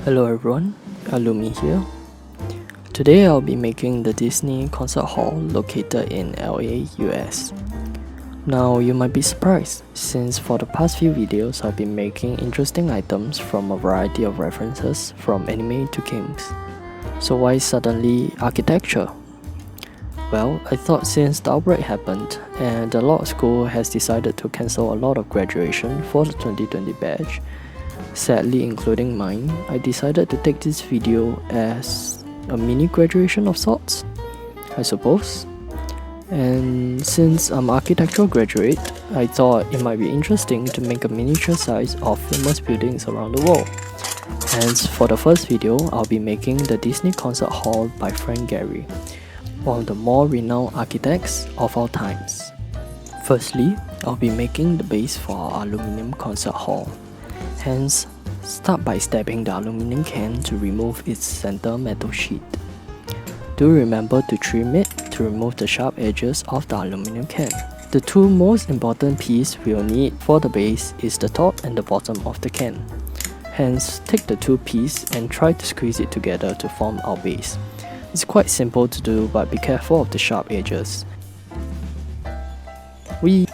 Hello everyone, Alumi here. Today I'll be making the Disney concert hall located in LA, US. Now you might be surprised, since for the past few videos I've been making interesting items from a variety of references from anime to games. So why suddenly architecture? Well, I thought since the outbreak happened and the law school has decided to cancel a lot of graduation for the 2020 batch, sadly including mine, I decided to take this video as a mini graduation of sorts, I suppose. And since I'm an architectural graduate, I thought it might be interesting to make a miniature size of famous buildings around the world. Hence, for the first video, I'll be making the Disney Concert Hall by Frank Gehry, one of the more renowned architects of our times. Firstly, I'll be making the base for our Aluminium Concert Hall. Hence, start by stabbing the aluminum can to remove its center metal sheet. Do remember to trim it to remove the sharp edges of the aluminum can. The two most important pieces we'll need for the base is the top and the bottom of the can. Hence, take the two pieces and try to squeeze it together to form our base. It's quite simple to do, but be careful of the sharp edges. We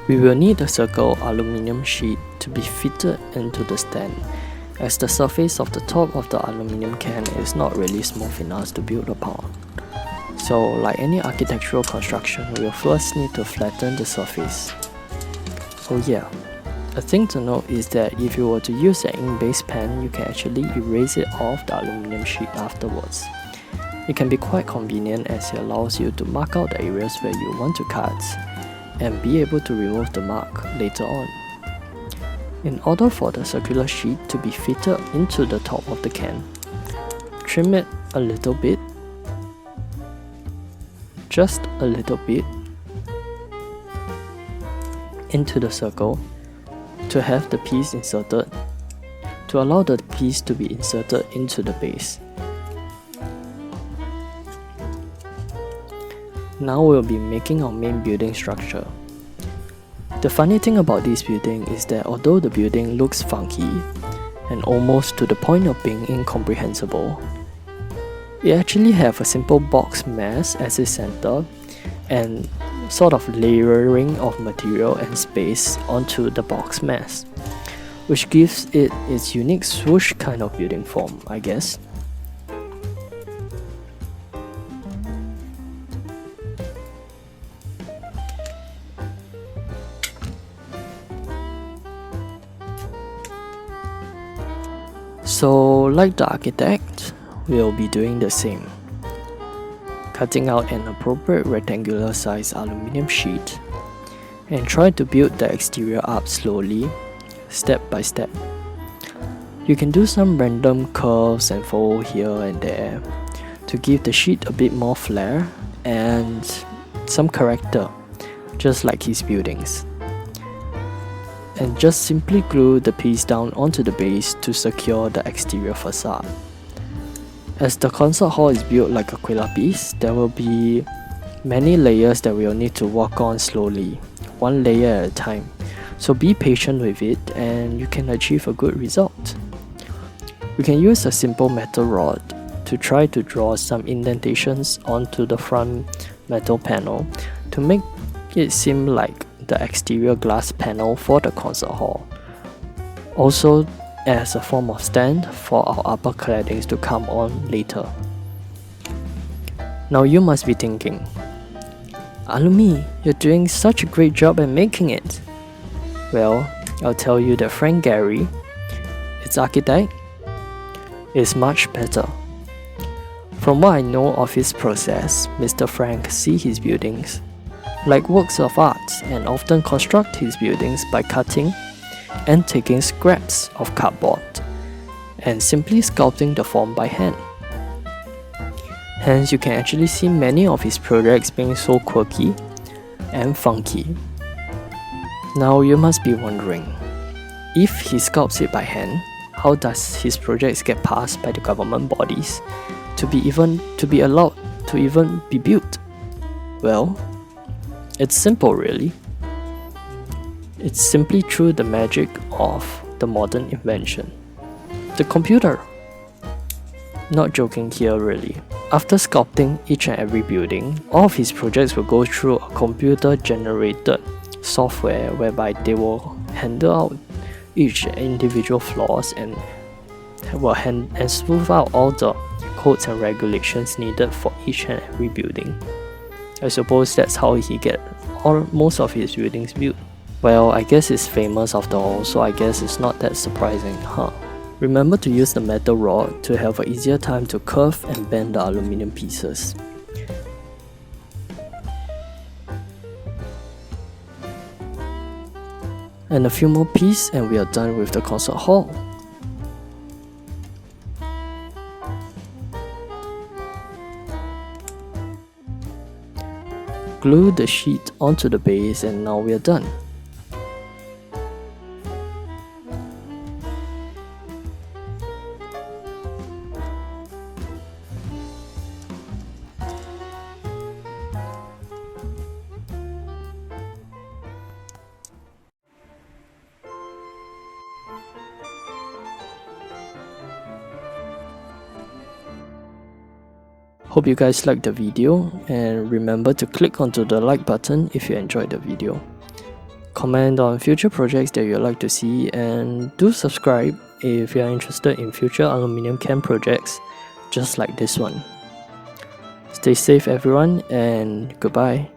will need a circle aluminum sheet to be fitted into the stand, as the surface of the top of the aluminum can is not really smooth enough to build upon. So, like any architectural construction, we'll first need to flatten the surface. Oh yeah, a thing to note is that if you were to use an ink-based pen, you can actually erase it off the aluminum sheet afterwards. It can be quite convenient as it allows you to mark out the areas where you want to cut and be able to remove the mark later on. In order for the circular sheet to be fitted into the top of the can, trim it a little bit, just a little bit, into the circle to have the piece inserted, to allow the piece to be inserted into the base. Now we'll be making our main building structure. The funny thing about this building is that although the building looks funky and almost to the point of being incomprehensible, it actually have a simple box mass as its center and sort of layering of material and space onto the box mass, which gives it its unique swoosh kind of building form, I guess. So, like the architect, we'll be doing the same. Cutting out an appropriate rectangular size aluminum sheet and try to build the exterior up slowly, step by step. You can do some random curves and fold here and there to give the sheet a bit more flair and some character, just like his buildings. And just simply glue the piece down onto the base to secure the exterior facade. As the concert hall is built like a Quilla piece, there will be many layers that we'll need to work on slowly, one layer at a time. So be patient with it and you can achieve a good result. We can use a simple metal rod to try to draw some indentations onto the front metal panel to make it seem like the exterior glass panel for the concert hall. Also as a form of stand for our upper claddings to come on later. Now you must be thinking, Alumi, you're doing such a great job at making it. Well, I'll tell you that Frank Gehry, its architect, is much better. From what I know of his process, Mr. Frank sees his buildings like works of art and often construct his buildings by cutting and taking scraps of cardboard and simply sculpting the form by hand. Hence, you can actually see many of his projects being so quirky and funky. Now you must be wondering, if he sculpts it by hand, how does his projects get passed by the government bodies to be allowed to even be built? Well, it's simple really. It's simply through the magic of the modern invention. The computer. Not joking here really. After sculpting each and every building, all of his projects will go through a computer-generated software whereby they will handle out each individual flaws and smooth out all the codes and regulations needed for each and every building. I suppose that's how he get most of his buildings built. Well, I guess it's famous after all, so I guess it's not that surprising, huh? Remember to use the metal rod to have an easier time to curve and bend the aluminum pieces. And a few more pieces and we are done with the concert hall. Glue the sheet onto the base and now we are done. Hope you guys liked the video, and remember to click onto the like button if you enjoyed the video. Comment on future projects that you'd like to see, and do subscribe if you are interested in future aluminium can projects just like this one. Stay safe everyone, and goodbye.